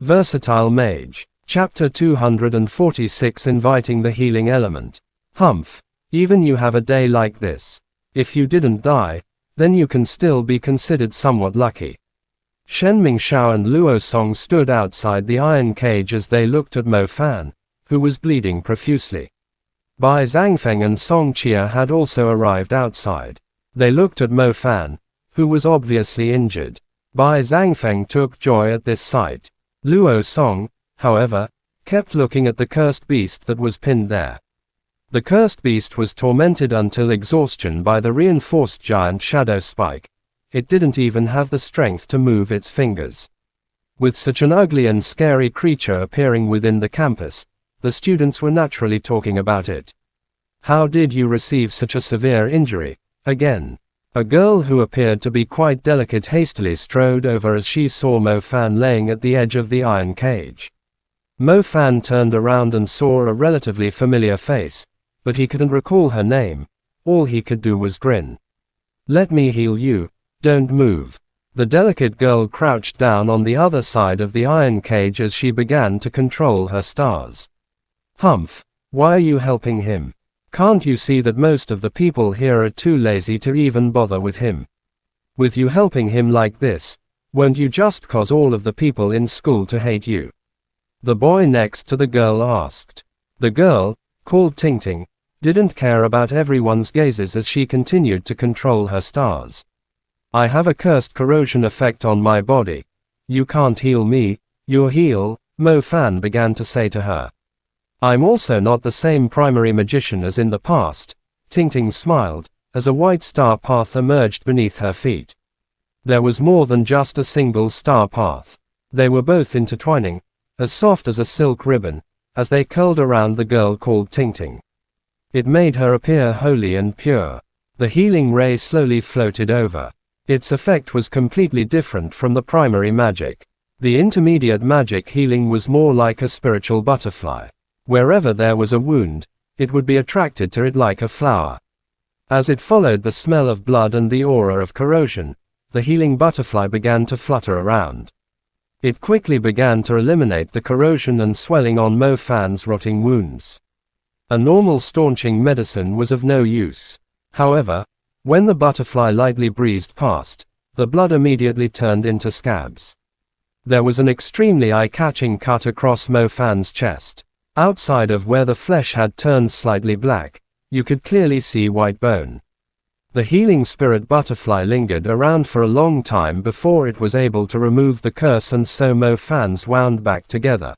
Versatile Mage. Chapter 246, Inviting the Healing Element. Humph. Even you have a day like this. If you didn't die, then you can still be considered somewhat lucky. Shen Mingxiao and Luo Song stood outside the iron cage as they looked at Mo Fan, who was bleeding profusely. Bai Zhangfeng and Song Chia had also arrived outside. They looked at Mo Fan, who was obviously injured. Bai Zhangfeng took joy at this sight. Luo Song, however, kept looking at the cursed beast that was pinned there. The cursed beast was tormented until exhaustion by the reinforced giant shadow spike. It didn't even have the strength to move its fingers. With such an ugly and scary creature appearing within the campus, the students were naturally talking about it. How did you receive such a severe injury? Again. A girl who appeared to be quite delicate hastily strode over as she saw Mo Fan laying at the edge of the iron cage. Mo Fan turned around and saw a relatively familiar face, but he couldn't recall her name. All he could do was grin. "Let me heal you, don't move." The delicate girl crouched down on the other side of the iron cage as she began to control her stars. "Humph, why are you helping him? Can't you see that most of the people here are too lazy to even bother with him? With you helping him like this, won't you just cause all of the people in school to hate you?" The boy next to the girl asked. The girl, called Tingting, didn't care about everyone's gazes as she continued to control her stars. "I have a cursed corrosion effect on my body. You can't heal me, you'll heal," Mo Fan began to say to her. "I'm also not the same primary magician as in the past," Tingting smiled, as a white star path emerged beneath her feet. There was more than just a single star path. They were both intertwining, as soft as a silk ribbon, as they curled around the girl called Tingting. It made her appear holy and pure. The healing ray slowly floated over. Its effect was completely different from the primary magic. The intermediate magic healing was more like a spiritual butterfly. Wherever there was a wound, it would be attracted to it like a flower. As it followed the smell of blood and the aura of corrosion, the healing butterfly began to flutter around. It quickly began to eliminate the corrosion and swelling on Mo Fan's rotting wounds. A normal staunching medicine was of no use. However, when the butterfly lightly breezed past, the blood immediately turned into scabs. There was an extremely eye-catching cut across Mo Fan's chest. Outside of where the flesh had turned slightly black, you could clearly see white bone. The healing spirit butterfly lingered around for a long time before it was able to remove the curse, and so Mo Fan's wound back together.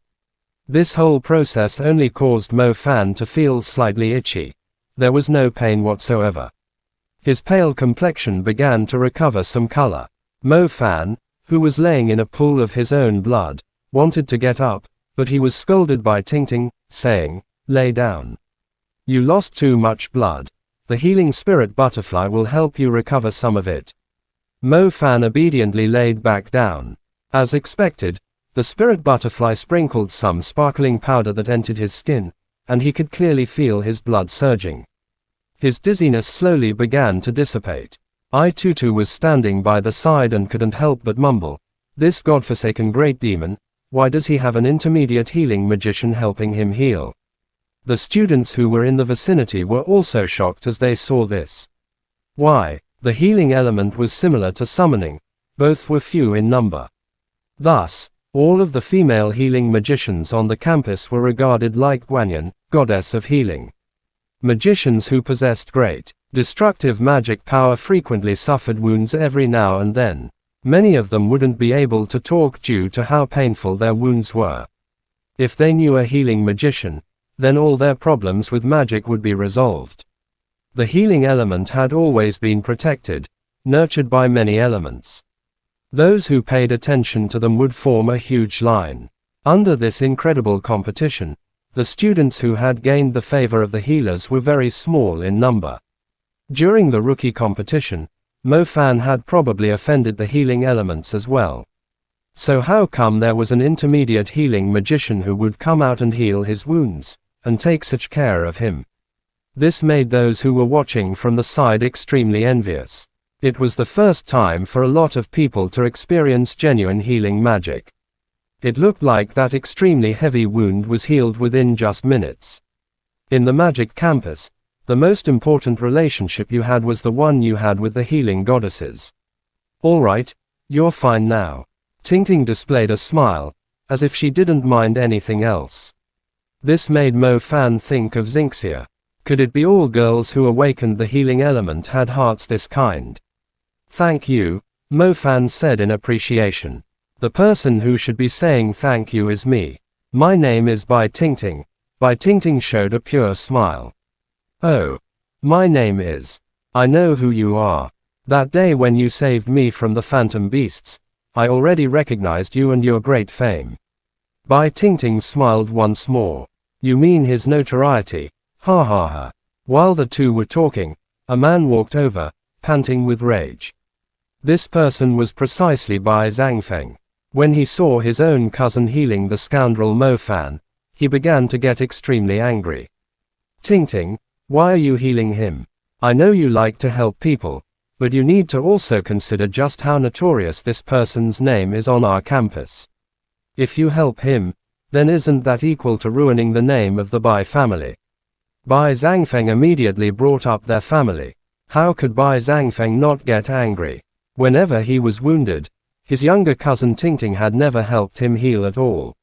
This whole process only caused Mo Fan to feel slightly itchy. There was no pain whatsoever. His pale complexion began to recover some color. Mo Fan, who was laying in a pool of his own blood, wanted to get up, but he was scolded by Tingting, saying, "Lay down. You lost too much blood. The healing spirit butterfly will help you recover some of it." Mo Fan obediently laid back down. As expected, the spirit butterfly sprinkled some sparkling powder that entered his skin, and he could clearly feel his blood surging. His dizziness slowly began to dissipate. I Tutu was standing by the side and couldn't help but mumble, "This godforsaken great demon, why does he have an intermediate healing magician helping him heal?" The students who were in the vicinity were also shocked as they saw this. Why, the healing element was similar to summoning, both were few in number. Thus, all of the female healing magicians on the campus were regarded like Guanyin, goddess of healing. Magicians who possessed great, destructive magic power frequently suffered wounds every now and then. Many of them wouldn't be able to talk due to how painful their wounds were. If they knew a healing magician, then all their problems with magic would be resolved. The healing element had always been protected, nurtured by many elements. Those who paid attention to them would form a huge line. Under this incredible competition, the students who had gained the favor of the healers were very small in number. During the rookie competition, Mo Fan had probably offended the healing elements as well. So how come there was an intermediate healing magician who would come out and heal his wounds, and take such care of him? This made those who were watching from the side extremely envious. It was the first time for a lot of people to experience genuine healing magic. It looked like that extremely heavy wound was healed within just minutes. In the magic campus, the most important relationship you had was the one you had with the healing goddesses. Alright, you're fine now. Tingting displayed a smile, as if she didn't mind anything else. This made Mo Fan think of Xinxia. Could it be all girls who awakened the healing element had hearts this kind? Thank you, Mo Fan said in appreciation. The person who should be saying thank you is me. My name is Bai Tingting. Bai Tingting showed a pure smile. Oh. My name is. I know who you are. That day when you saved me from the phantom beasts, I already recognized you and your great fame. Bai Tingting smiled once more. You mean his notoriety? Ha ha ha. While the two were talking, a man walked over, panting with rage. This person was precisely Bai Zhangfeng. When he saw his own cousin healing the scoundrel Mo Fan, he began to get extremely angry. Tingting, why are you healing him? I know you like to help people, but you need to also consider just how notorious this person's name is on our campus. If you help him, then isn't that equal to ruining the name of the Bai family? Bai Zhangfeng immediately brought up their family. How could Bai Zhangfeng not get angry? Whenever he was wounded, his younger cousin Tingting had never helped him heal at all.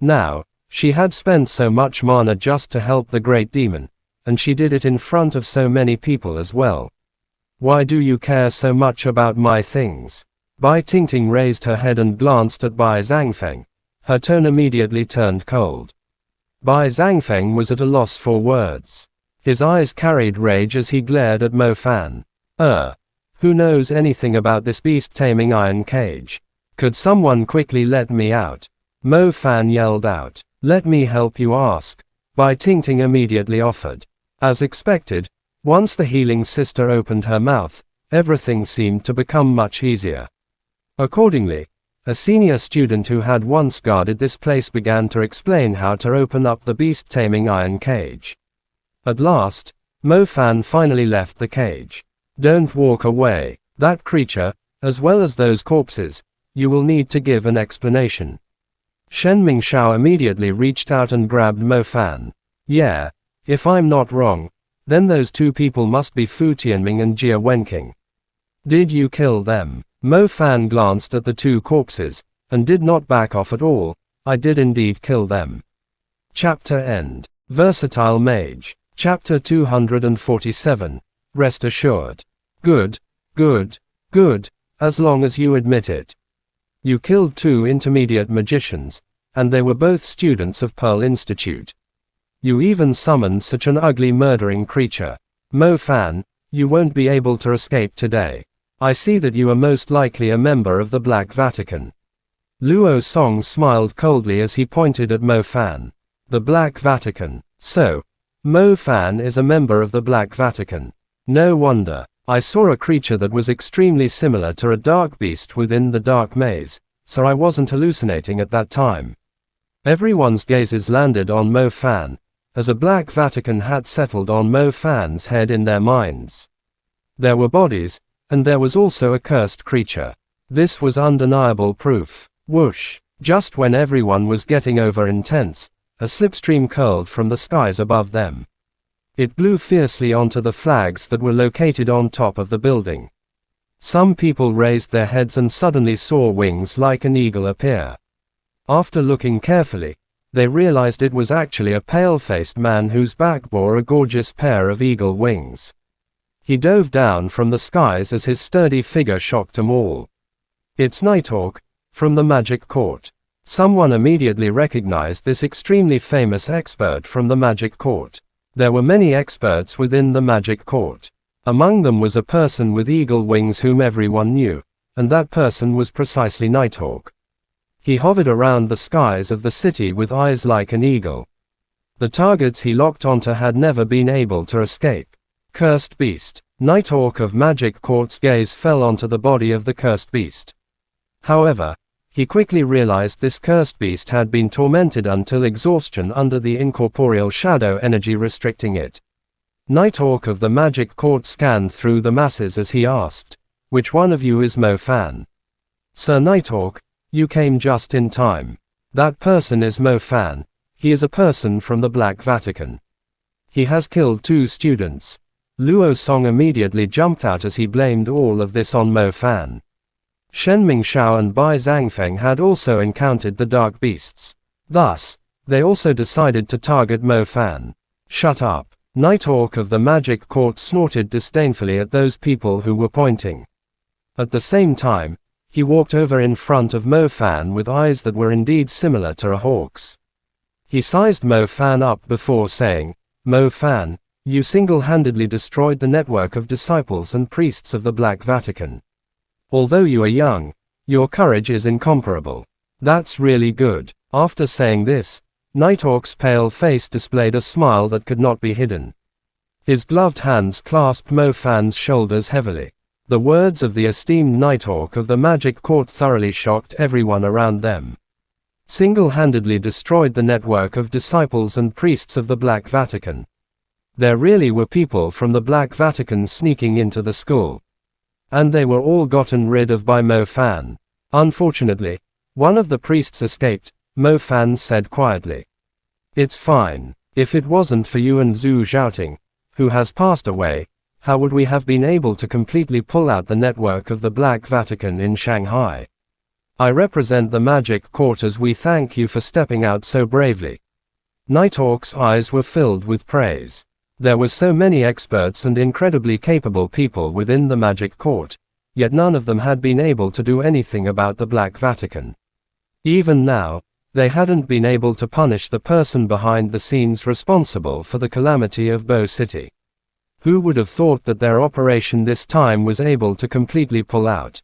Now, she had spent so much mana just to help the great demon, and she did it in front of so many people as well. Why do you care so much about my things? Bai Tingting raised her head and glanced at Bai Zhangfeng. Her tone immediately turned cold. Bai Zhangfeng was at a loss for words. His eyes carried rage as he glared at Mo Fan. Who knows anything about this beast-taming iron cage? Could someone quickly let me out? Mo Fan yelled out. Let me help you ask. Bai Tingting immediately offered. As expected, once the healing sister opened her mouth, everything seemed to become much easier. Accordingly, a senior student who had once guarded this place began to explain how to open up the beast-taming iron cage. At last, Mo Fan finally left the cage. Don't walk away. That creature, as well as those corpses, you will need to give an explanation. Shen Mingxiao immediately reached out and grabbed Mo Fan. Yeah, if I'm not wrong, then those two people must be Fu Tianming and Jia Wenqing. Did you kill them? Mo Fan glanced at the two corpses, and did not back off at all. I did indeed kill them. Chapter End. Versatile Mage. Chapter 247. Rest assured. Good, good, good, as long as you admit it. You killed two intermediate magicians, and they were both students of Pearl Institute. You even summoned such an ugly murdering creature. Mo Fan, you won't be able to escape today. I see that you are most likely a member of the Black Vatican. Luo Song smiled coldly as he pointed at Mo Fan. The Black Vatican. So, Mo Fan is a member of the Black Vatican. No wonder. I saw a creature that was extremely similar to a dark beast within the dark maze, so I wasn't hallucinating at that time. Everyone's gazes landed on Mo Fan, as a Black Vatican had settled on Mo Fan's head in their minds. There were bodies, and there was also a cursed creature. This was undeniable proof. Whoosh! Just when everyone was getting over intense, a slipstream curled from the skies above them. It blew fiercely onto the flags that were located on top of the building. Some people raised their heads and suddenly saw wings like an eagle appear. After looking carefully, they realized it was actually a pale-faced man whose back bore a gorgeous pair of eagle wings. He dove down from the skies as his sturdy figure shocked them all. It's Nighthawk, from the Magic Court. Someone immediately recognized this extremely famous expert from the Magic Court. There were many experts within the Magic Court. Among them was a person with eagle wings whom everyone knew, and that person was precisely Nighthawk. He hovered around the skies of the city with eyes like an eagle. The targets he locked onto had never been able to escape. Cursed Beast. Nighthawk of Magic Court's gaze fell onto the body of the cursed beast. However, he quickly realized this cursed beast had been tormented until exhaustion under the incorporeal shadow energy restricting it. Nighthawk of the Magic Court scanned through the masses as he asked, "Which one of you is Mo Fan?" "Sir Nighthawk, you came just in time. That person is Mo Fan. He is a person from the Black Vatican. He has killed 2 students. Luo Song immediately jumped out as he blamed all of this on Mo Fan. Shen Mingxiao and Bai Zhangfeng had also encountered the dark beasts. Thus, they also decided to target Mo Fan. Shut up. Nighthawk of the Magic Court snorted disdainfully at those people who were pointing. At the same time, he walked over in front of Mo Fan with eyes that were indeed similar to a hawk's. He sized Mo Fan up before saying, "Mo Fan, you single-handedly destroyed the network of disciples and priests of the Black Vatican. Although you are young, your courage is incomparable. That's really good." After saying this, Nighthawk's pale face displayed a smile that could not be hidden. His gloved hands clasped Mo Fan's shoulders heavily. The words of the esteemed Nighthawk of the Magic Court thoroughly shocked everyone around them. Single-handedly destroyed the network of disciples and priests of the Black Vatican. There really were people from the Black Vatican sneaking into the school. And they were all gotten rid of by Mo Fan. Unfortunately, one of the priests escaped, Mo Fan said quietly. "It's fine. If it wasn't for you and Zhu Zhaoting, who has passed away, how would we have been able to completely pull out the network of the Black Vatican in Shanghai? I represent the Magic Court as we thank you for stepping out so bravely." Nighthawk's eyes were filled with praise. There were so many experts and incredibly capable people within the Magic Court, yet none of them had been able to do anything about the Black Vatican. Even now, they hadn't been able to punish the person behind the scenes responsible for the calamity of Bo City. Who would have thought that their operation this time was able to completely pull out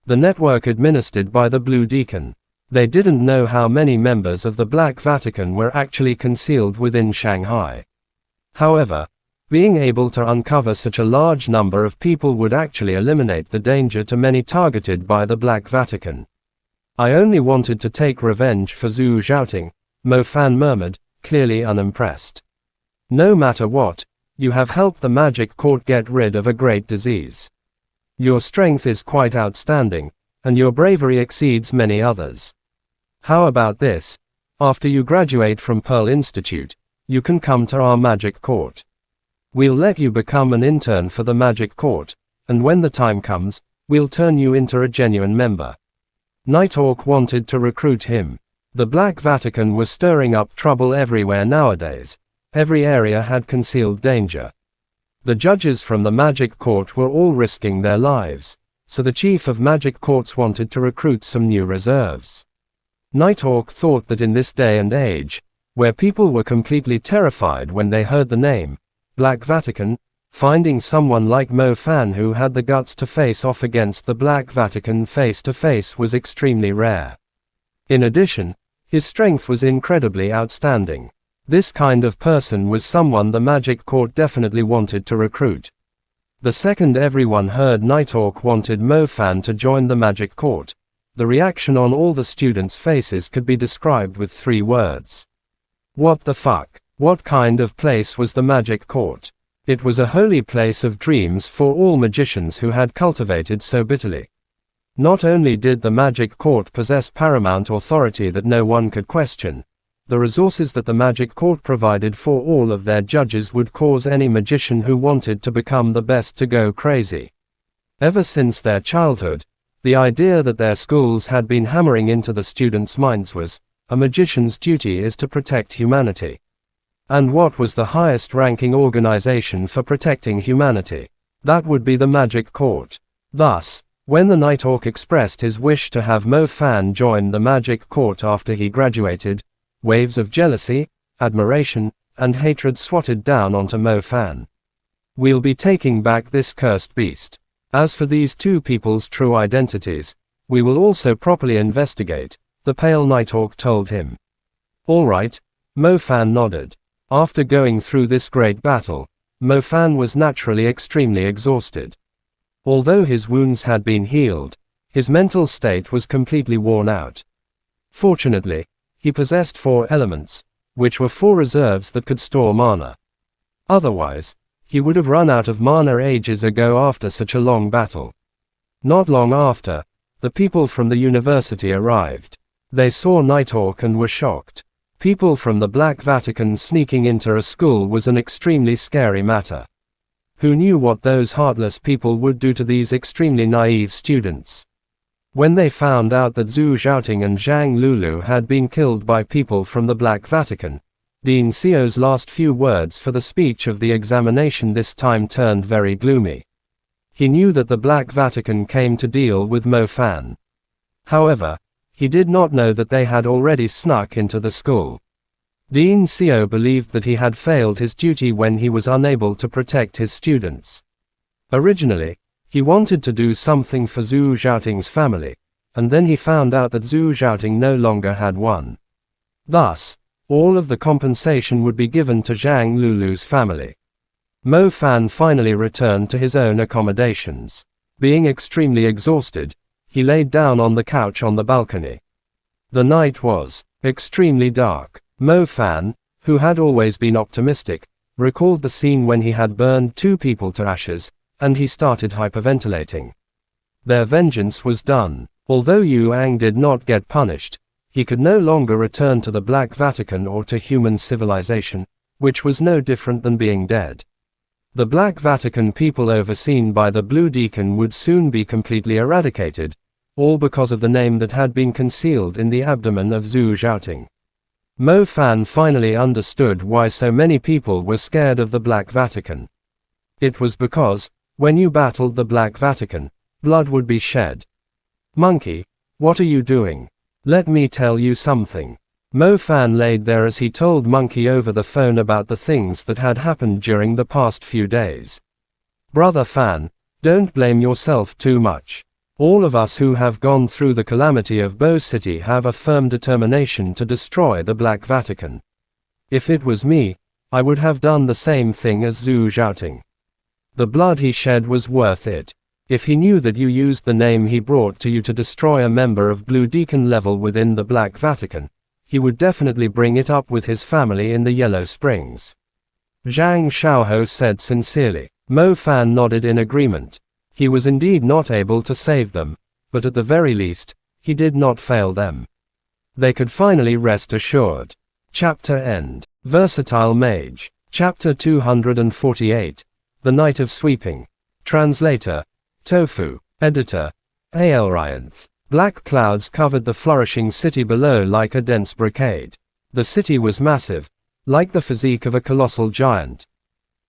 the network administered by the Blue Deacon? They didn't know how many members of the Black Vatican were actually concealed within Shanghai. However, being able to uncover such a large number of people would actually eliminate the danger to many targeted by the Black Vatican. "I only wanted to take revenge for Zhu Zhaoting," Mo Fan murmured, clearly unimpressed. "No matter what, you have helped the Magic Court get rid of a great disease. Your strength is quite outstanding, and your bravery exceeds many others. How about this? After you graduate from Pearl Institute, you can come to our Magic Court. We'll let you become an intern for the Magic Court, and when the time comes, we'll turn you into a genuine member." Nighthawk wanted to recruit him. The Black Vatican was stirring up trouble everywhere nowadays. Every area had concealed danger. The judges from the Magic Court were all risking their lives, so the chief of Magic Courts wanted to recruit some new reserves. Nighthawk thought that in this day and age, where people were completely terrified when they heard the name Black Vatican, finding someone like Mo Fan who had the guts to face off against the Black Vatican face to face was extremely rare. In addition, his strength was incredibly outstanding. This kind of person was someone the Magic Court definitely wanted to recruit. The second everyone heard Nighthawk wanted Mo Fan to join the Magic Court, the reaction on all the students' faces could be described with 3 words. What the fuck? What kind of place was the Magic Court? It was a holy place of dreams for all magicians who had cultivated so bitterly. Not only did the Magic Court possess paramount authority that no one could question, the resources that the Magic Court provided for all of their judges would cause any magician who wanted to become the best to go crazy. Ever since their childhood, the idea that their schools had been hammering into the students' minds was, a magician's duty is to protect humanity. And what was the highest ranking organization for protecting humanity? That would be the Magic Court. Thus, when the Nighthawk expressed his wish to have Mo Fan join the Magic Court after he graduated, waves of jealousy, admiration, and hatred swatted down onto Mo Fan. "We'll be taking back this cursed beast. As for these 2 people's true identities, we will also properly investigate," the pale Nighthawk told him. "All right," Mo Fan nodded. After going through this great battle, Mo Fan was naturally extremely exhausted. Although his wounds had been healed, his mental state was completely worn out. Fortunately, he possessed 4 elements, which were 4 reserves that could store mana. Otherwise, he would have run out of mana ages ago after such a long battle. Not long after, the people from the university arrived. They saw Nighthawk and were shocked. People from the Black Vatican sneaking into a school was an extremely scary matter. Who knew what those heartless people would do to these extremely naive students? When they found out that Zhu Xiaoting and Zhang Lulu had been killed by people from the Black Vatican, Dean Xiao's last few words for the speech of the examination this time turned very gloomy. He knew that the Black Vatican came to deal with Mo Fan. However, he did not know that they had already snuck into the school. Dean Xiao believed that he had failed his duty when he was unable to protect his students. Originally, he wanted to do something for Zhu Xiaoting's family, and then he found out that Zhu Xiaoting no longer had one. Thus, all of the compensation would be given to Zhang Lulu's family. Mo Fan finally returned to his own accommodations. Being extremely exhausted, he laid down on the couch on the balcony. The night was extremely dark. Mo Fan, who had always been optimistic, recalled the scene when he had burned 2 people to ashes, and he started hyperventilating. Their vengeance was done. Although Yu Ang did not get punished, he could no longer return to the Black Vatican or to human civilization, which was no different than being dead. The Black Vatican people overseen by the Blue Deacon would soon be completely eradicated, all because of the name that had been concealed in the abdomen of Zhu Xiaoting. Mo Fan finally understood why so many people were scared of the Black Vatican. It was because, when you battled the Black Vatican, blood would be shed. Monkey, what are you doing? Let me tell you something. Mo Fan laid there as he told Monkey over the phone about the things that had happened during the past few days. Brother Fan, don't blame yourself too much. All of us who have gone through the calamity of Bo City have a firm determination to destroy the Black Vatican. If it was me, I would have done the same thing as Zhu Xiaoting. The blood he shed was worth it. If he knew that you used the name he brought to you to destroy a member of Blue Deacon level within the Black Vatican, he would definitely bring it up with his family in the Yellow Springs. Zhang Xiaohou said sincerely. Mo Fan nodded in agreement. He was indeed not able to save them, but at the very least, he did not fail them. They could finally rest assured. Chapter End. Versatile Mage. Chapter 248. The Night of Sweeping. Translator. Tofu. Editor. Aelryanth. Black clouds covered the flourishing city below like a dense brocade. The city was massive, like the physique of a colossal giant.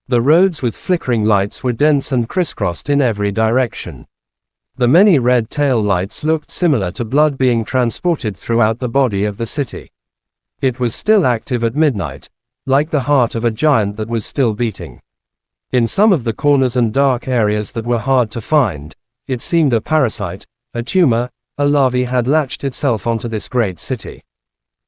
The roads with flickering lights were dense and crisscrossed in every direction. The many red tail lights looked similar to blood being transported throughout the body of the city. It was still active at midnight, like the heart of a giant that was still beating. In some of the corners and dark areas that were hard to find, it seemed a parasite, a tumor, a larvae had latched itself onto this great city.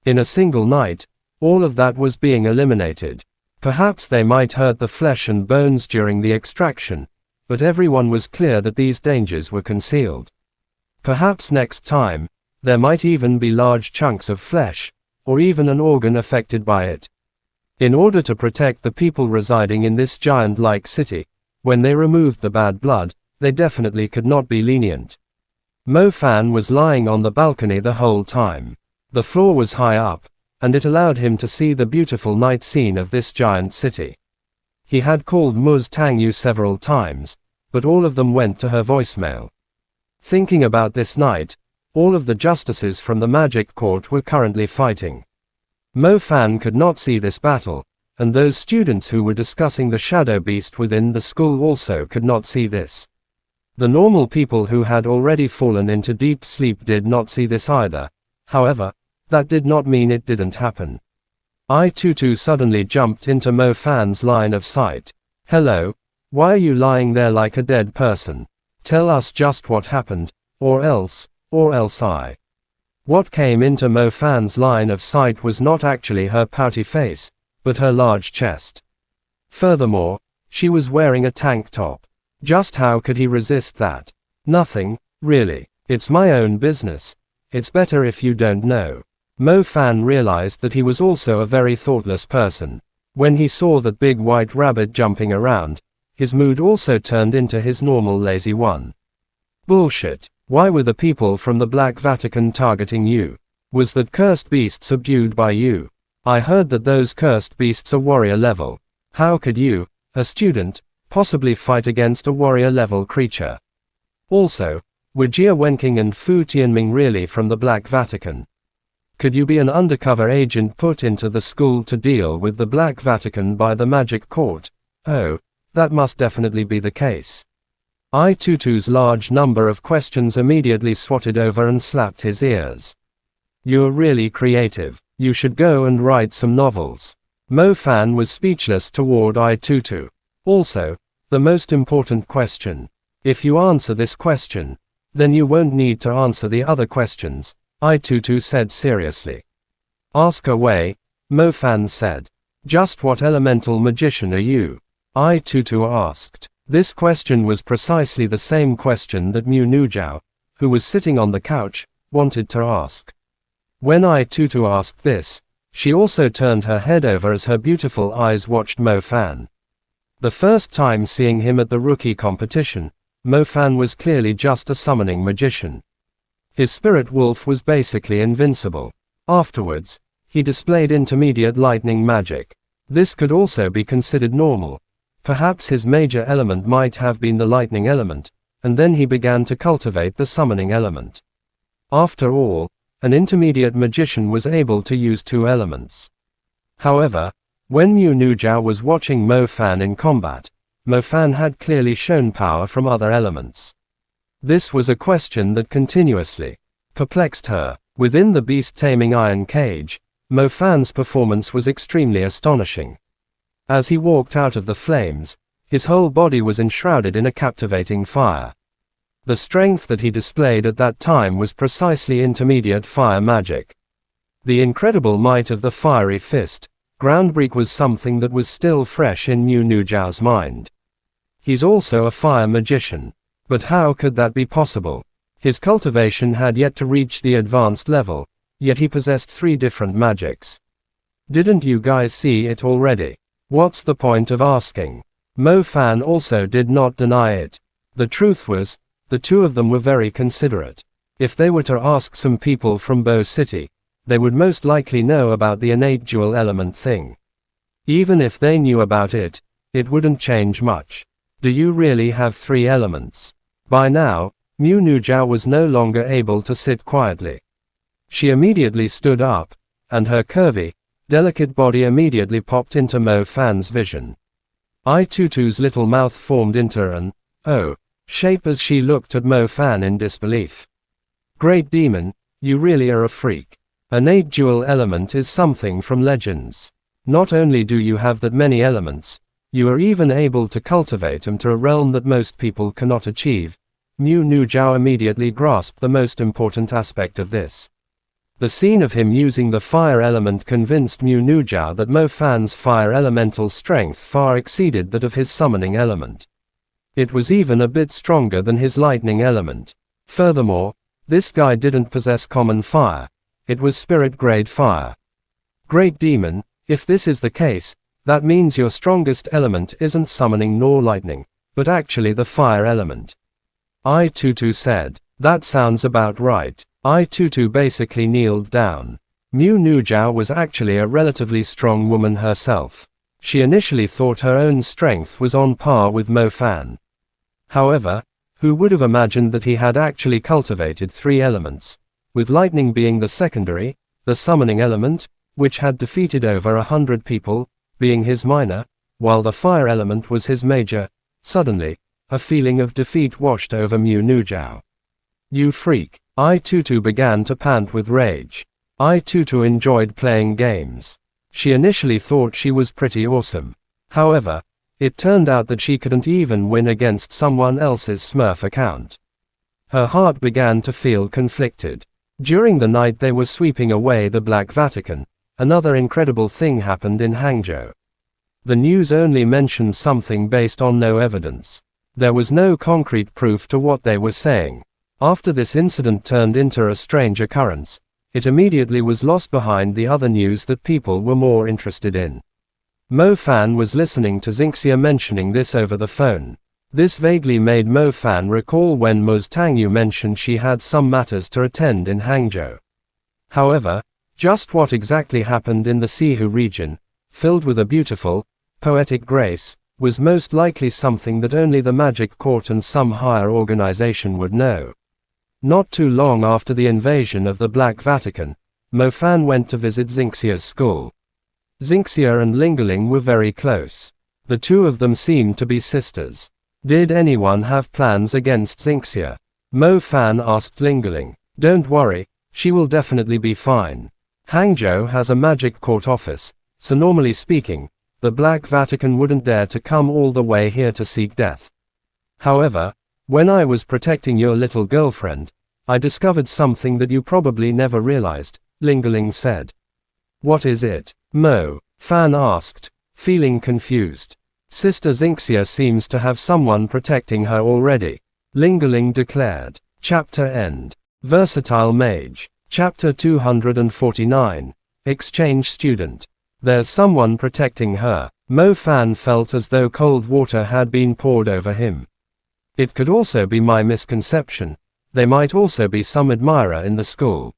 In a single night, all of that was being eliminated. Perhaps they might hurt the flesh and bones during the extraction, but everyone was clear that these dangers were concealed. Perhaps next time, there might even be large chunks of flesh, or even an organ affected by it. In order to protect the people residing in this giant-like city, when they removed the bad blood, they definitely could not be lenient. Mo Fan was lying on the balcony the whole time. The floor was high up, and it allowed him to see the beautiful night scene of this giant city. He had called Muz Tangyu several times, but all of them went to her voicemail. Thinking about this night, all of the justices from the magic court were currently fighting. Mo Fan could not see this battle, and those students who were discussing the shadow beast within the school also could not see this. The normal people who had already fallen into deep sleep did not see this either. However, that did not mean it didn't happen. I-Tutu suddenly jumped into Mo Fan's line of sight. Hello, why are you lying there like a dead person? Tell us just what happened, or else I. What came into Mo Fan's line of sight was not actually her pouty face, but her large chest. Furthermore, she was wearing a tank top. Just how could he resist that? Nothing, really. It's my own business. It's better if you don't know. Mo Fan realized that he was also a very thoughtless person. When he saw that big white rabbit jumping around, his mood also turned into his normal lazy one. Bullshit. Why were the people from the Black Vatican targeting you? Was that cursed beast subdued by you? I heard that those cursed beasts are warrior level. How could you, a student, possibly fight against a warrior level creature? Also, were Jia Wenqing and Fu Tianming really from the Black Vatican? Could you be an undercover agent put into the school to deal with the Black Vatican by the Magic Court? Oh, that must definitely be the case. I-Tutu's large number of questions immediately swatted over and slapped his ears. You're really creative. You should go and write some novels. Mo Fan was speechless toward I-Tutu. Also, the most important question. If you answer this question, then you won't need to answer the other questions, I-Tutu said seriously. Ask away, Mo Fan said. Just what elemental magician are you? I-Tutu asked. This question was precisely the same question that Mu Nujiao, who was sitting on the couch, wanted to ask. When I-Tutu asked this, she also turned her head over as her beautiful eyes watched Mo Fan. The first time seeing him at the rookie competition, Mo Fan was clearly just a summoning magician. His spirit wolf was basically invincible. Afterwards, he displayed intermediate lightning magic. This could also be considered normal. Perhaps his major element might have been the lightning element, and then he began to cultivate the summoning element. After all, an intermediate magician was able to use two elements. However, when Mu Nujiao was watching Mo Fan in combat, Mo Fan had clearly shown power from other elements. This was a question that continuously perplexed her. Within the beast-taming iron cage, Mo Fan's performance was extremely astonishing. As he walked out of the flames, his whole body was enshrouded in a captivating fire. The strength that he displayed at that time was precisely intermediate fire magic. The incredible might of the fiery fist, groundbreak, was something that was still fresh in Mu Nujiao's mind. He's also a fire magician. But how could that be possible? His cultivation had yet to reach the advanced level, yet he possessed 3 different magics. Didn't you guys see it already? What's the point of asking? Mo Fan also did not deny it. The truth was, the two of them were very considerate. If they were to ask some people from Bo City, they would most likely know about the innate dual element thing. Even if they knew about it, it wouldn't change much. Do you really have 3 elements? By now, Mu Nujiao was no longer able to sit quietly. She immediately stood up, and her curvy, delicate body immediately popped into Mo Fan's vision. I-Tutu's little mouth formed into an "oh" shape as she looked at Mo Fan in disbelief. Great demon, you really are a freak. Innate dual element is something from legends. Not only do you have that many elements, you are even able to cultivate them to a realm that most people cannot achieve. Mu Nujiao immediately grasped the most important aspect of this. The scene of him using the fire element convinced Mu Nujiao that Mo Fan's fire elemental strength far exceeded that of his summoning element. It was even a bit stronger than his lightning element. Furthermore, this guy didn't possess common fire. It was spirit-grade fire. Great demon, if this is the case, that means your strongest element isn't summoning nor lightning, but actually the fire element. I-Tutu said. That sounds about right. I-Tutu basically kneeled down. Mu Nujiao was actually a relatively strong woman herself. She initially thought her own strength was on par with Mo Fan. However, who would have imagined that he had actually cultivated 3 elements, with lightning being the secondary, the summoning element, which had defeated over 100 people, being his minor, while the fire element was his major. Suddenly, a feeling of defeat washed over Mu Nujiao. You freak. I-Tutu began to pant with rage. I-Tutu enjoyed playing games. She initially thought she was pretty awesome. However, it turned out that she couldn't even win against someone else's Smurf account. Her heart began to feel conflicted. During the night they were sweeping away the Black Vatican, another incredible thing happened in Hangzhou. The news only mentioned something based on no evidence. There was no concrete proof to what they were saying. After this incident turned into a strange occurrence, it immediately was lost behind the other news that people were more interested in. Mo Fan was listening to Xingxia mentioning this over the phone. This vaguely made Mo Fan recall when Mo's Tangyu mentioned she had some matters to attend in Hangzhou. However, just what exactly happened in the Sihu region, filled with a beautiful, poetic grace, was most likely something that only the Magic Court and some higher organization would know. Not too long after the invasion of the Black Vatican, Mo Fan went to visit Xingxia's school. Xingxia and Lingeling were very close. The two of them seemed to be sisters. Did anyone have plans against Xingxia? Mo Fan asked Lingeling. Don't worry, she will definitely be fine. Hangzhou has a Magic Court office, so normally speaking, the Black Vatican wouldn't dare to come all the way here to seek death. However, when I was protecting your little girlfriend, I discovered something that you probably never realized, Lingeling said. What is it? Mo Fan asked, feeling confused. Sister Xingxia seems to have someone protecting her already, Lingeling declared. Chapter End. Versatile Mage. Chapter 249. Exchange Student. There's someone protecting her. Mo Fan felt as though cold water had been poured over him. It could also be my misconception. They might also be some admirer in the school.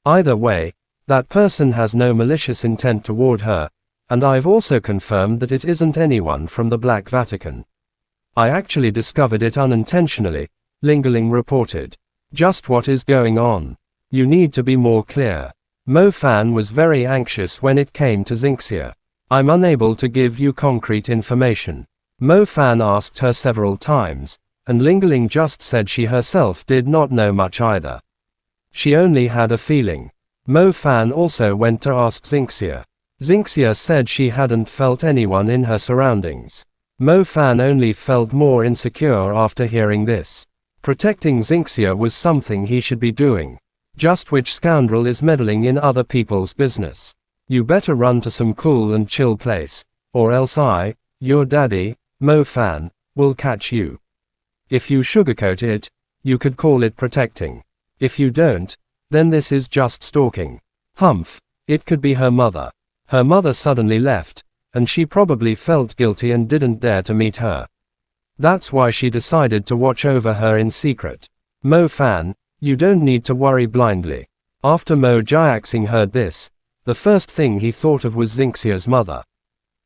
Either way, that person has no malicious intent toward her, and I've also confirmed that it isn't anyone from the Black Vatican. I actually discovered it unintentionally, Lingeling reported. Just what is going on? You need to be more clear. Mo Fan was very anxious when it came to Xingxia. I'm unable to give you concrete information. Mo Fan asked her several times, and Lingeling just said she herself did not know much either. She only had a feeling. Mo Fan also went to ask Xingxia. Xingxia said she hadn't felt anyone in her surroundings. Mo Fan only felt more insecure after hearing this. Protecting Xingxia was something he should be doing. Just which scoundrel is meddling in other people's business? You better run to some cool and chill place, or else your daddy, Mo Fan, will catch you. If you sugarcoat it, you could call it protecting. If you don't, then this is just stalking. Humph, it could be her mother. Her mother suddenly left, and she probably felt guilty and didn't dare to meet her. That's why she decided to watch over her in secret. Mo Fan, you don't need to worry blindly. After Mo Jiaxing heard this, the first thing he thought of was Xingxia's mother.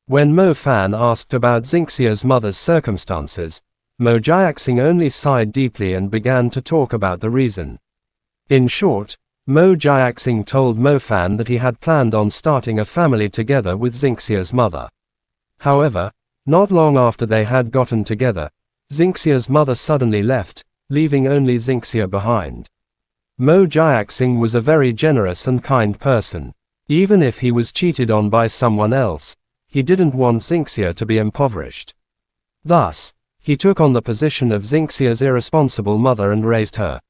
When Mo Fan asked about Xingxia's mother's circumstances, Mo Jiaxing only sighed deeply and began to talk about the reason. In short, Mo Jiaxing told Mo Fan that he had planned on starting a family together with Xingxia's mother. However, not long after they had gotten together, Xingxia's mother suddenly left, leaving only Xingxia behind. Mo Jiaxing was a very generous and kind person. Even if he was cheated on by someone else, he didn't want Xingxia to be impoverished. Thus, he took on the position of Xingxia's irresponsible mother and raised her.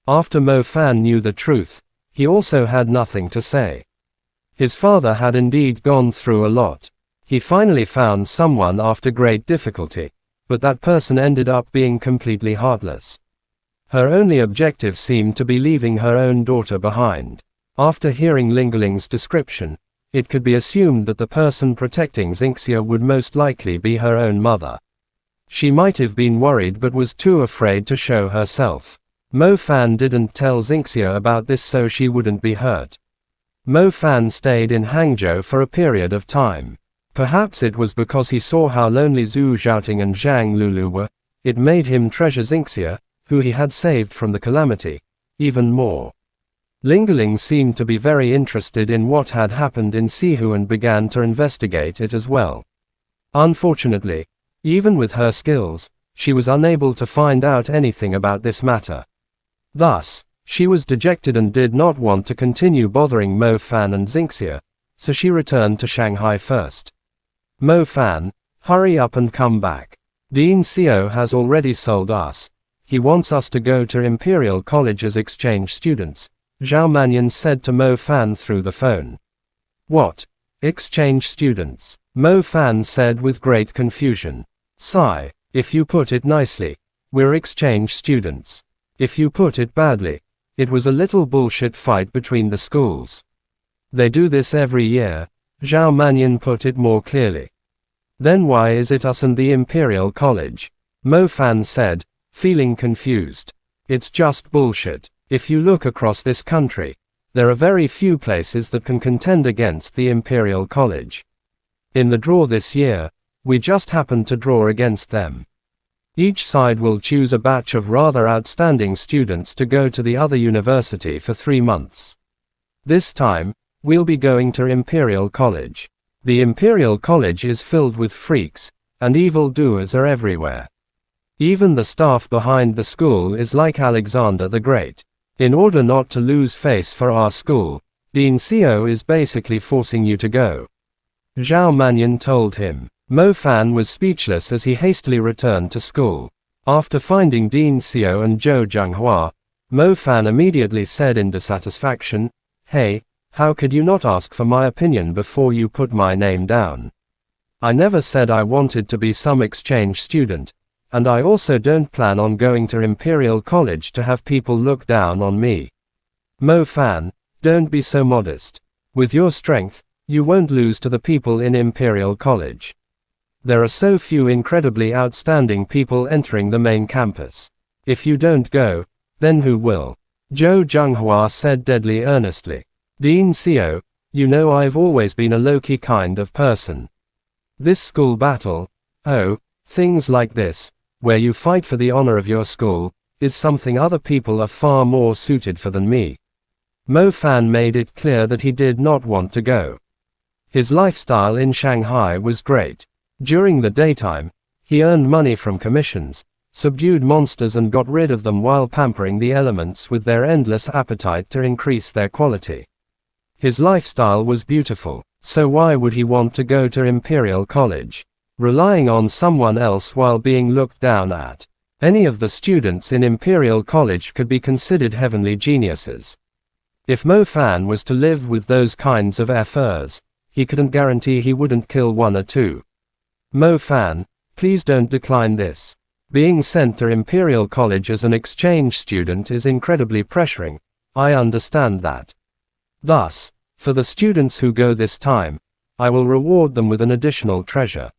After Mo Fan knew the truth, he also had nothing to say. His father had indeed gone through a lot. He finally found someone after great difficulty, but that person ended up being completely heartless. Her only objective seemed to be leaving her own daughter behind. After hearing Lingeling's description, it could be assumed that the person protecting Xingxia would most likely be her own mother. She might have been worried but was too afraid to show herself. Mo Fan didn't tell Xingxia about this so she wouldn't be hurt. Mo Fan stayed in Hangzhou for a period of time. Perhaps it was because he saw how lonely Zhu Zhaoting and Zhang Lulu were. It made him treasure Xingxia, who he had saved from the calamity, even more. Lingeling seemed to be very interested in what had happened in Sihu and began to investigate it as well. Unfortunately, even with her skills, she was unable to find out anything about this matter. Thus, she was dejected and did not want to continue bothering Mo Fan and Xingxia, so she returned to Shanghai first. Mo Fan, hurry up and come back. Dean Xiao has already sold us. He wants us to go to Imperial College as exchange students, Zhao Manyan said to Mo Fan through the phone. What? Exchange students? Mo Fan said with great confusion. Sigh, if you put it nicely, we're exchange students. If you put it badly, it was a little bullshit fight between the schools. They do this every year, Zhao Manyan put it more clearly. Then why is it us and the Imperial College? Mo Fan said, feeling confused. It's just bullshit. If you look across this country, There are very few places that can contend against the Imperial College. In the draw this year, we just happened to draw against them. Each side will choose a batch of rather outstanding students to go to the other university for 3 months. This time, we'll be going to Imperial College. The Imperial College is filled with freaks, and evil-doers are everywhere. Even the staff behind the school is like Alexander the Great. In order not to lose face for our school, Dean Xiao is basically forcing you to go. Zhao Mannion told him. Mo Fan was speechless as he hastily returned to school. After finding Dean Xiao and Zhou Zhenghua, Mo Fan immediately said in dissatisfaction, "Hey, how could you not ask for my opinion before you put my name down? I never said I wanted to be some exchange student, and I also don't plan on going to Imperial College to have people look down on me. Mo Fan, don't be so modest. With your strength, you won't lose to the people in Imperial College. There are so few incredibly outstanding people entering the main campus. If you don't go, then who will?" Zhou Zhenghua said deadly earnestly. "Dean Xiao, you know I've always been a low-key kind of person. This school battle, things like this, where you fight for the honor of your school, is something other people are far more suited for than me." Mo Fan made it clear that he did not want to go. His lifestyle in Shanghai was great. During the daytime, he earned money from commissions, subdued monsters and got rid of them while pampering the elements with their endless appetite to increase their quality. His lifestyle was beautiful, so why would he want to go to Imperial College? Relying on someone else while being looked down at. Any of the students in Imperial College could be considered heavenly geniuses. If Mo Fan was to live with those kinds of FRs, he couldn't guarantee he wouldn't kill 1 or 2. Mo Fan, please don't decline this. Being sent to Imperial College as an exchange student is incredibly pressuring. I understand that. Thus, for the students who go this time, I will reward them with an additional treasure.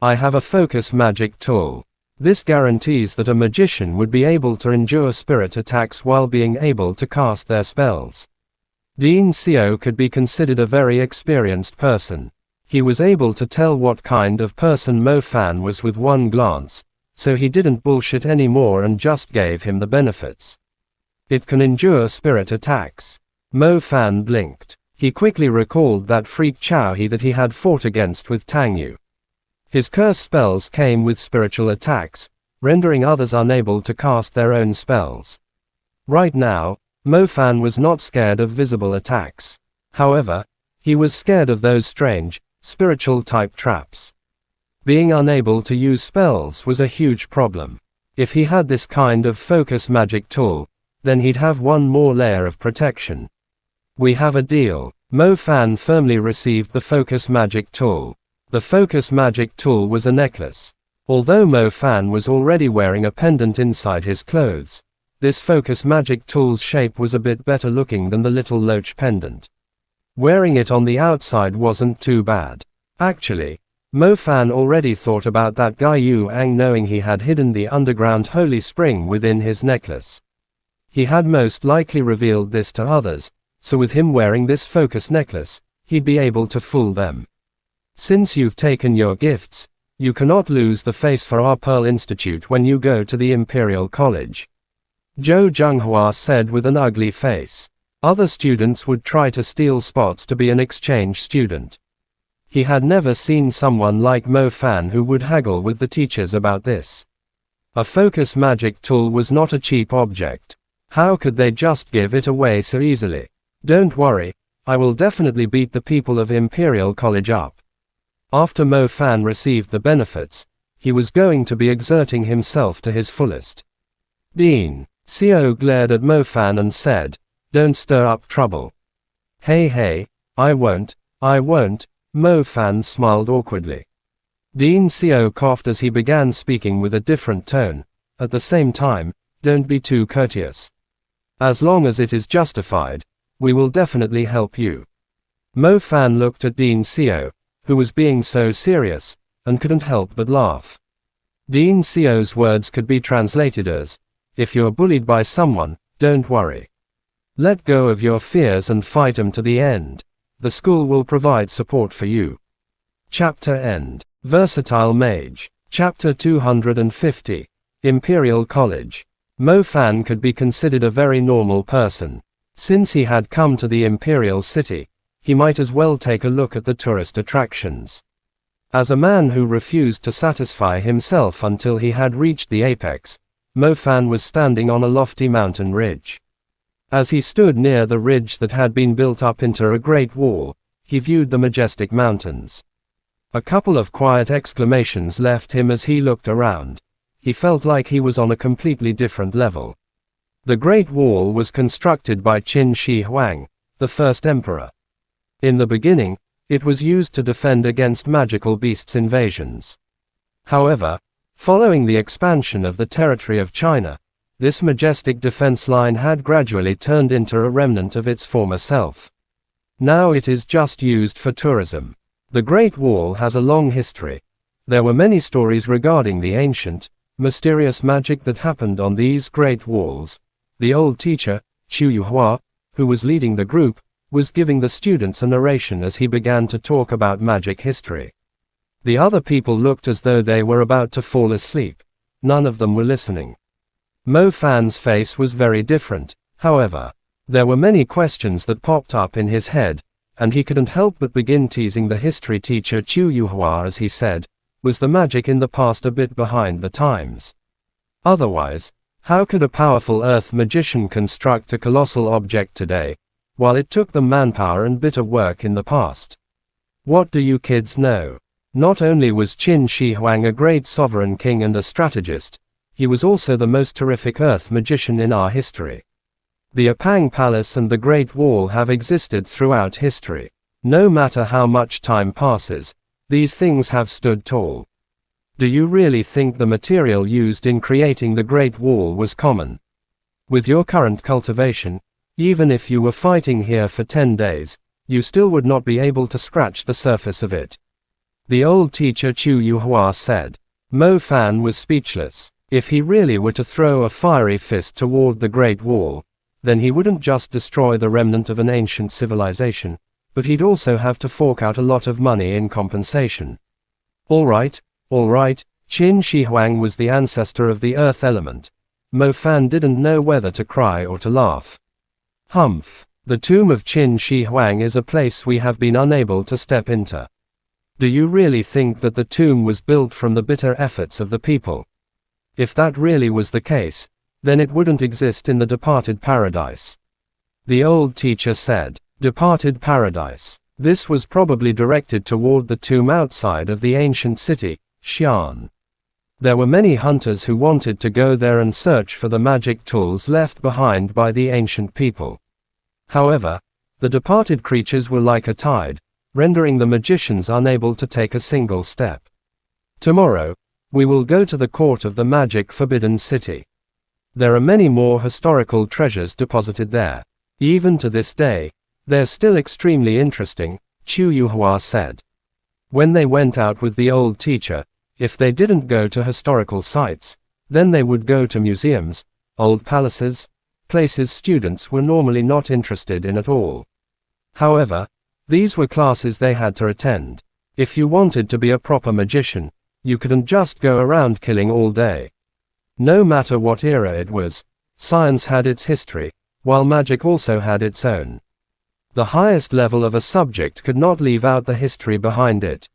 I have a focus magic tool. This guarantees that a magician would be able to endure spirit attacks while being able to cast their spells. Dean Xiao could be considered a very experienced person. He was able to tell what kind of person Mo Fan was with one glance, so he didn't bullshit anymore and just gave him the benefits. It can endure spirit attacks. Mo Fan blinked. He quickly recalled that freak Chao He that he had fought against with Tang Yu. His curse spells came with spiritual attacks, rendering others unable to cast their own spells. Right now, Mo Fan was not scared of visible attacks. However, he was scared of those strange, spiritual-type traps. Being unable to use spells was a huge problem. If he had this kind of focus magic tool, then he'd have one more layer of protection. We have a deal. Mo Fan firmly received the focus magic tool. The focus magic tool was a necklace. Although Mo Fan was already wearing a pendant inside his clothes, this focus magic tool's shape was a bit better looking than the little loach pendant. Wearing it on the outside wasn't too bad. Actually, Mo Fan already thought about that guy Yu Ang knowing he had hidden the underground holy spring within his necklace. He had most likely revealed this to others, so with him wearing this focus necklace, he'd be able to fool them. Since you've taken your gifts, you cannot lose the face for our Pearl Institute when you go to the Imperial College. Zhou Zhenghua said with an ugly face. Other students would try to steal spots to be an exchange student. He had never seen someone like Mo Fan who would haggle with the teachers about this. A focus magic tool was not a cheap object. How could they just give it away so easily? Don't worry, I will definitely beat the people of Imperial College up. After Mo Fan received the benefits, he was going to be exerting himself to his fullest. Dean Xiao glared at Mo Fan and said, "Don't stir up trouble." Hey, I won't, Mo Fan smiled awkwardly. Dean Xiao coughed as he began speaking with a different tone. At the same time, don't be too courteous. As long as it is justified, we will definitely help you. Mo Fan looked at Dean Xiao, who was being so serious, and couldn't help but laugh. Dean Xiao's words could be translated as, if you're bullied by someone, don't worry. Let go of your fears and fight them to the end. The school will provide support for you. Chapter End. Versatile Mage. Chapter 250. Imperial College. Mo Fan could be considered a very normal person. Since he had come to the Imperial City, he might as well take a look at the tourist attractions. As a man who refused to satisfy himself until he had reached the apex, Mo Fan was standing on a lofty mountain ridge. As he stood near the ridge that had been built up into a great wall, he viewed the majestic mountains. A couple of quiet exclamations left him as he looked around. He felt like he was on a completely different level. The Great Wall was constructed by Qin Shi Huang, the first emperor. In the beginning, it was used to defend against magical beasts' invasions. However, following the expansion of the territory of China, this majestic defense line had gradually turned into a remnant of its former self. Now it is just used for tourism. The Great Wall has a long history. There were many stories regarding the ancient, mysterious magic that happened on these great walls. The old teacher, Chu Yuhua, who was leading the group, was giving the students a narration as he began to talk about magic history. The other people looked as though they were about to fall asleep. None of them were listening. Mo Fan's face was very different, however. There were many questions that popped up in his head, and he couldn't help but begin teasing the history teacher Chu Yuhua as he said, was the magic in the past a bit behind the times? Otherwise, how could a powerful earth magician construct a colossal object today, while it took them manpower and bitter work in the past? What do you kids know? Not only was Qin Shi Huang a great sovereign king and a strategist, he was also the most terrific earth magician in our history. The Apang Palace and the Great Wall have existed throughout history. No matter how much time passes, these things have stood tall. Do you really think the material used in creating the Great Wall was common? With your current cultivation, even if you were fighting here for 10 days, you still would not be able to scratch the surface of it. The old teacher Chu Yuhua said. Mo Fan was speechless. If he really were to throw a fiery fist toward the Great Wall, then he wouldn't just destroy the remnant of an ancient civilization, but he'd also have to fork out a lot of money in compensation. All right, Qin Shi Huang was the ancestor of the earth element. Mo Fan didn't know whether to cry or to laugh. Humph. The tomb of Qin Shi Huang is a place we have been unable to step into. Do you really think that the tomb was built from the bitter efforts of the people? If that really was the case, then it wouldn't exist in the departed paradise. The old teacher said. Departed paradise. This was probably directed toward the tomb outside of the ancient city, Xi'an. There were many hunters who wanted to go there and search for the magic tools left behind by the ancient people. However, the departed creatures were like a tide, rendering the magicians unable to take a single step. Tomorrow, we will go to the court of the magic forbidden city. There are many more historical treasures deposited there. Even to this day, they're still extremely interesting, Chu Yuhua said. When they went out with the old teacher, if they didn't go to historical sites, then they would go to museums, old palaces, places students were normally not interested in at all. However, these were classes they had to attend. If you wanted to be a proper magician, you couldn't just go around killing all day. No matter what era it was, science had its history, while magic also had its own. The highest level of a subject could not leave out the history behind it.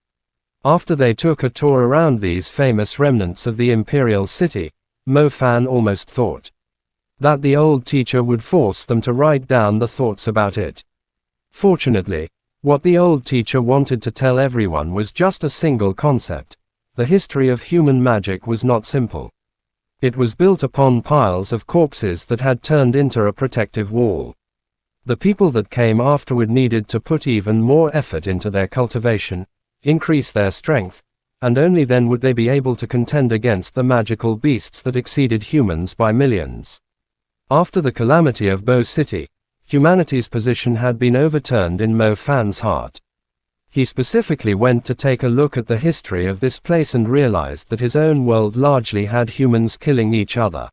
After they took a tour around these famous remnants of the imperial city, Mo Fan almost thought that the old teacher would force them to write down the thoughts about it. Fortunately, what the old teacher wanted to tell everyone was just a single concept. The history of human magic was not simple. It was built upon piles of corpses that had turned into a protective wall. The people that came afterward needed to put even more effort into their cultivation, increase their strength, and only then would they be able to contend against the magical beasts that exceeded humans by millions. After the calamity of Bo City, humanity's position had been overturned in Mo Fan's heart. He specifically went to take a look at the history of this place and realized that his own world largely had humans killing each other.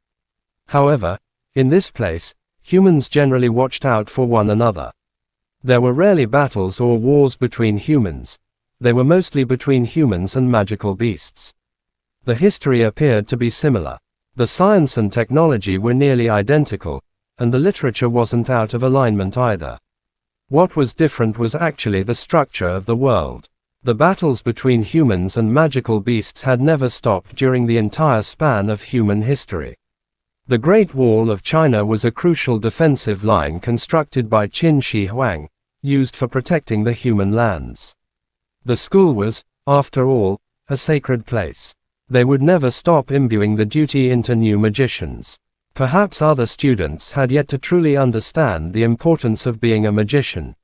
However, in this place, humans generally watched out for one another. There were rarely battles or wars between humans. They were mostly between humans and magical beasts. The history appeared to be similar. The science and technology were nearly identical, and the literature wasn't out of alignment either. What was different was actually the structure of the world. The battles between humans and magical beasts had never stopped during the entire span of human history. The Great Wall of China was a crucial defensive line constructed by Qin Shi Huang, used for protecting the human lands. The school was, after all, a sacred place. They would never stop imbuing the duty into new magicians. Perhaps other students had yet to truly understand the importance of being a magician.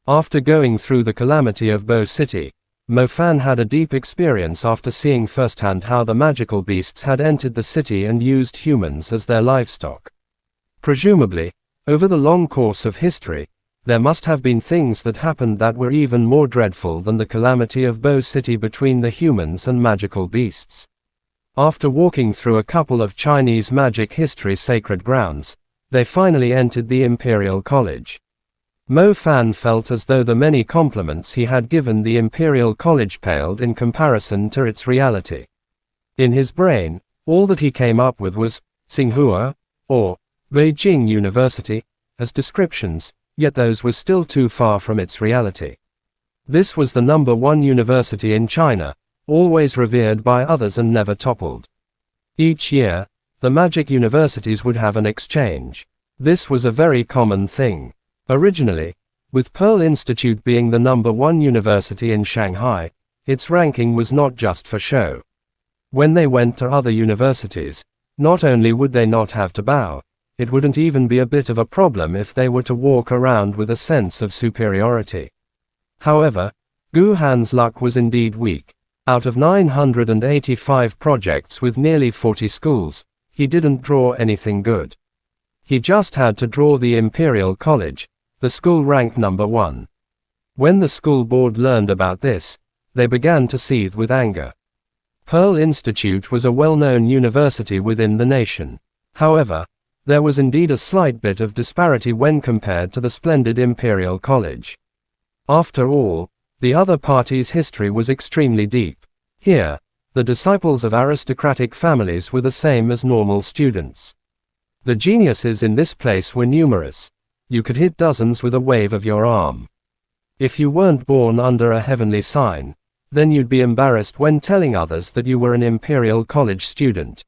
After going through the calamity of Bo City, Mo Fan had a deep experience after seeing firsthand how the magical beasts had entered the city and used humans as their livestock. Presumably, over the long course of history, there must have been things that happened that were even more dreadful than the calamity of Bo City between the humans and magical beasts. After walking through a couple of Chinese magic history sacred grounds, they finally entered the Imperial College. Mo Fan felt as though the many compliments he had given the Imperial College paled in comparison to its reality. In his brain, all that he came up with was Tsinghua or Beijing University as descriptions, yet those were still too far from its reality. This was the #1 university in China, always revered by others and never toppled. Each year, the magic universities would have an exchange. This was a very common thing. Originally, with Pearl Institute being the #1 university in Shanghai, its ranking was not just for show. When they went to other universities, not only would they not have to bow, it wouldn't even be a bit of a problem if they were to walk around with a sense of superiority. However, Gu Han's luck was indeed weak. Out of 985 projects with nearly 40 schools, he didn't draw anything good. He just had to draw the Imperial College, the school ranked #1. When the school board learned about this, they began to seethe with anger. Pearl Institute was a well-known university within the nation. However, there was indeed a slight bit of disparity when compared to the splendid Imperial College. After all, the other party's history was extremely deep. Here, the disciples of aristocratic families were the same as normal students. The geniuses in this place were numerous. You could hit dozens with a wave of your arm. If you weren't born under a heavenly sign, then you'd be embarrassed when telling others that you were an Imperial College student.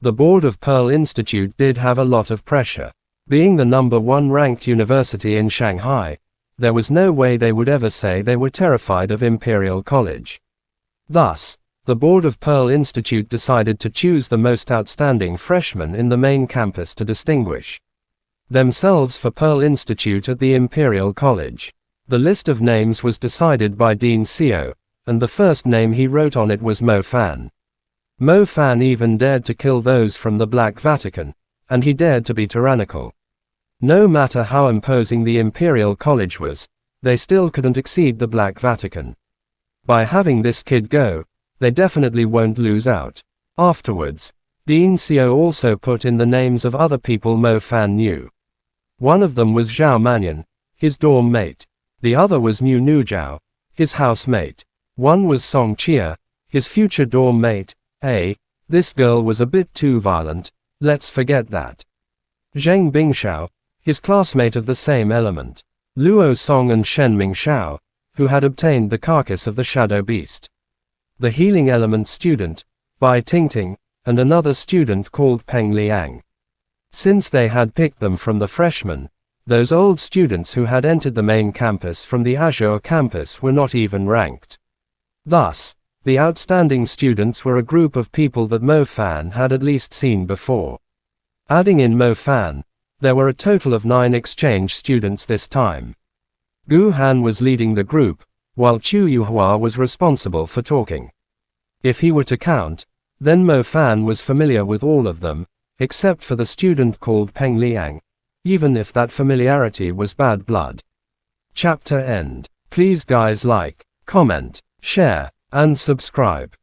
The board of Pearl Institute did have a lot of pressure. Being the #1 ranked university in Shanghai, there was no way they would ever say they were terrified of Imperial College. Thus, the board of Pearl Institute decided to choose the most outstanding freshmen in the main campus to distinguish themselves for Pearl Institute at the Imperial College. The list of names was decided by Dean Seo, and the first name he wrote on it was Mo Fan. Mo Fan even dared to kill those from the Black Vatican, and he dared to be tyrannical. No matter how imposing the Imperial College was, they still couldn't exceed the Black Vatican. By having this kid go, they definitely won't lose out. Afterwards, Dean Seo also put in the names of other people Mo Fan knew. One of them was Zhao Manyan, his dorm mate. The other was Mu Nuzhao, his housemate. One was Song Chia, his future dorm mate. This girl was a bit too violent, let's forget that. Zheng Bingshao, his classmate of the same element. Luo Song and Shen Mingshao, who had obtained the carcass of the shadow beast. The healing element student, Bai Tingting, and another student called Peng Liang. Since they had picked them from the freshmen, those old students who had entered the main campus from the Azure campus were not even ranked. Thus, the outstanding students were a group of people that Mo Fan had at least seen before. Adding in Mo Fan, there were a total of 9 exchange students this time. Gu Han was leading the group, while Chu Yuhua was responsible for talking. If he were to count, then Mo Fan was familiar with all of them, except for the student called Peng Liang, even if that familiarity was bad blood. Chapter end. Please guys like, comment, share, and subscribe.